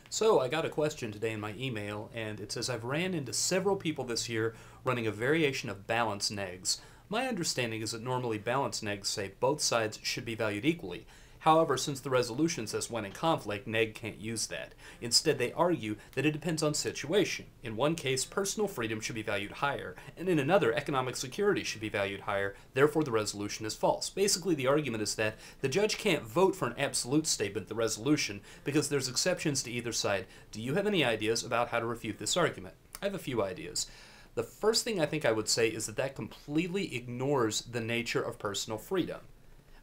So I got a question today in my email, and it says I've ran into several people this year running a variation of balance negs. My understanding is that normally balance negs say both sides should be valued equally. However, since the resolution says when in conflict, neg can't use that. Instead, they argue that it depends on situation. In one case, personal freedom should be valued higher, and in another, economic security should be valued higher, therefore the resolution is false. Basically, the argument is that the judge can't vote for an absolute statement, the resolution, because there's exceptions to either side. Do you have any ideas about how to refute this argument? I have a few ideas. The first thing I think I would say is that that completely ignores the nature of personal freedom.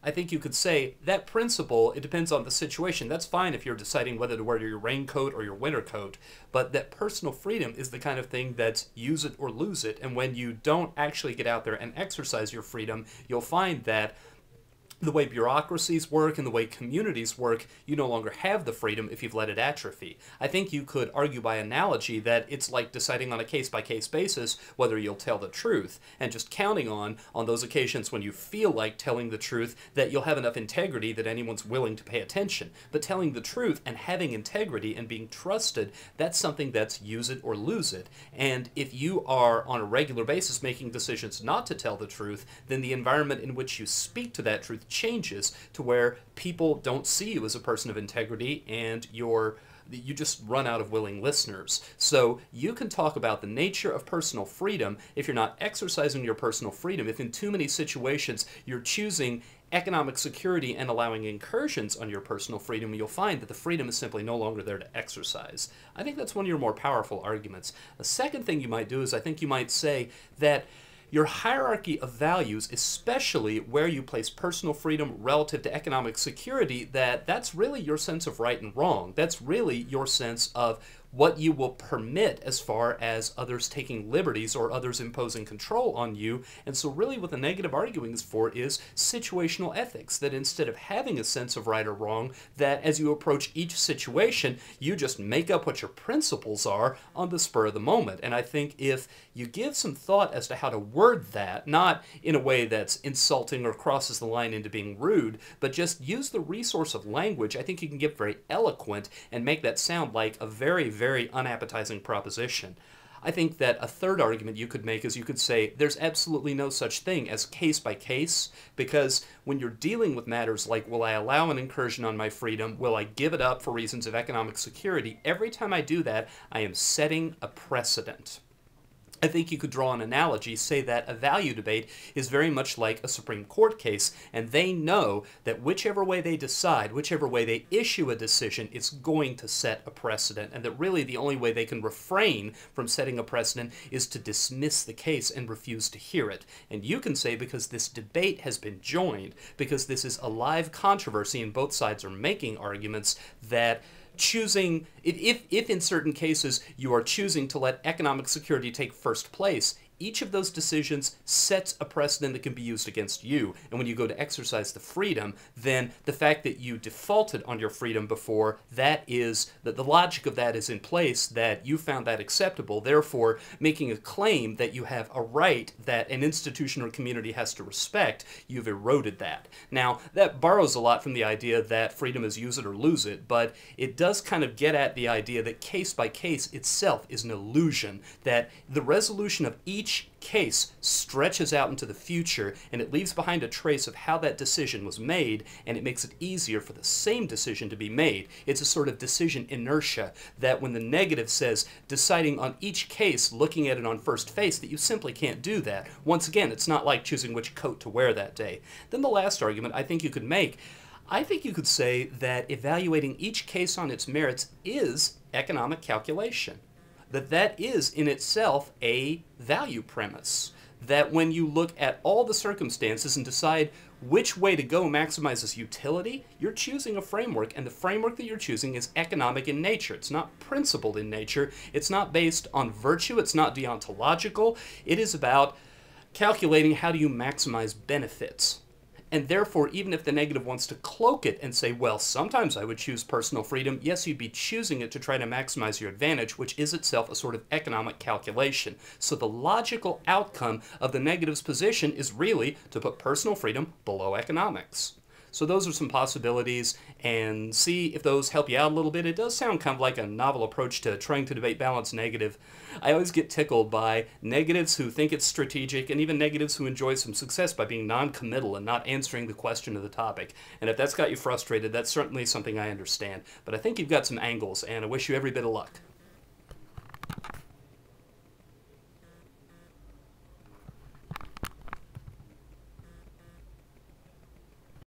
I think you could say that principle, it depends on the situation. That's fine if you're deciding whether to wear your raincoat or your winter coat, but that personal freedom is the kind of thing that's use it or lose it, and when you don't actually get out there and exercise your freedom, you'll find that the way bureaucracies work and the way communities work, you no longer have the freedom if you've let it atrophy. I think you could argue by analogy that it's like deciding on a case-by-case basis whether you'll tell the truth, and just counting on those occasions when you feel like telling the truth, that you'll have enough integrity that anyone's willing to pay attention. But telling the truth and having integrity and being trusted, that's something that's use it or lose it. And if you are on a regular basis making decisions not to tell the truth, then the environment in which you speak to that truth changes to where people don't see you as a person of integrity, and you just run out of willing listeners. So you can talk about the nature of personal freedom if you're not exercising your personal freedom, if in too many situations you're choosing economic security and allowing incursions on your personal freedom, you'll find that the freedom is simply no longer there to exercise. I think that's one of your more powerful arguments. A second thing you might do is I think you might say that your hierarchy of values, especially where you place personal freedom relative to economic security, that's really your sense of right and wrong. That's really your sense of what you will permit as far as others taking liberties or others imposing control on you. And so really what the negative arguing is for is situational ethics, that instead of having a sense of right or wrong, that as you approach each situation, you just make up what your principles are on the spur of the moment. And I think if you give some thought as to how to word that, not in a way that's insulting or crosses the line into being rude, but just use the resource of language, I think you can get very eloquent and make that sound like a very, very unappetizing proposition. I think that a third argument you could make is you could say there's absolutely no such thing as case by case, because when you're dealing with matters like will I allow an incursion on my freedom, will I give it up for reasons of economic security, every time I do that I am setting a precedent. I think you could draw an analogy, say that a value debate is very much like a Supreme Court case, and they know that whichever way they decide, whichever way they issue a decision, it's going to set a precedent, and that really the only way they can refrain from setting a precedent is to dismiss the case and refuse to hear it. And you can say, because this debate has been joined, because this is a live controversy and both sides are making arguments, that choosing, if in certain cases you are choosing to let economic security take first place, each of those decisions sets a precedent that can be used against you. And when you go to exercise the freedom, then the fact that you defaulted on your freedom before, that the logic of that is in place, that you found that acceptable, therefore making a claim that you have a right that an institution or community has to respect, you've eroded that. Now, that borrows a lot from the idea that freedom is use it or lose it, but it does kind of get at the idea that case by case itself is an illusion, that the resolution of each case stretches out into the future, and it leaves behind a trace of how that decision was made, and it makes it easier for the same decision to be made. It's a sort of decision inertia, that when the negative says deciding on each case, looking at it on first face, that you simply can't do that. Once again, it's not like choosing which coat to wear that day. Then the last argument I think you could make, I think you could say that evaluating each case on its merits is economic calculation. That is in itself a value premise. That when you look at all the circumstances and decide which way to go maximizes utility, you're choosing a framework, and the framework that you're choosing is economic in nature. It's not principled in nature. It's not based on virtue. It's not deontological. It is about calculating how do you maximize benefits. And therefore, even if the negative wants to cloak it and say, well, sometimes I would choose personal freedom, yes, you'd be choosing it to try to maximize your advantage, which is itself a sort of economic calculation. So the logical outcome of the negative's position is really to put personal freedom below economics. So those are some possibilities, and see if those help you out a little bit. It does sound kind of like a novel approach to trying to debate balance negative. I always get tickled by negatives who think it's strategic, and even negatives who enjoy some success by being non-committal and not answering the question of the topic. And if that's got you frustrated, that's certainly something I understand. But I think you've got some angles, and I wish you every bit of luck.